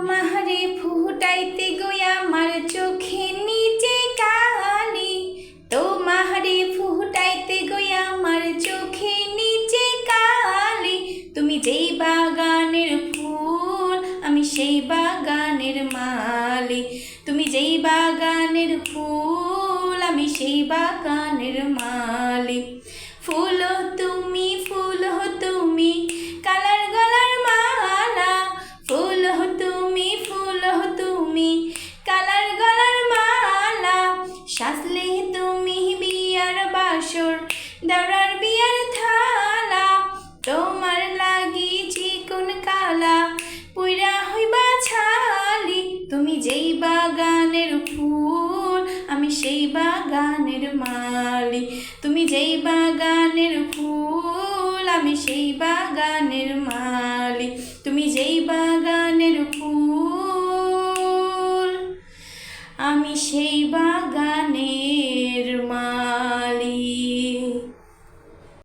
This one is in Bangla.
তোমারে ফুটাইতে গয়া আমার চোখে নিচে কালি, তোমারে ফুটাইতে গয়া আমার চোখে নিচে কালি। তুমি যেই বাগানের ফুল আমি সেই বাগানের মালি, তুমি যেই বাগানের ফুল আমি সেই বাগানের মালি। ফুল তুমি কালার গলার মালা, ফুল তুমি কালার গলার মালা। সাজলে তুমি বিয়ার বাসর দাওরার বিয়ার থালা, তোমার লাগি চিকন কালা পুইরা হইবা ছালি। তুমি যেই বাগানের ফুল আমি সেই বাগানের মালি, তুমি যেই বাগানের ফুল আমি সেই বাগানের মালি, তুমি যেই বাগানের ফুল আমি সেই বাগানের মালি।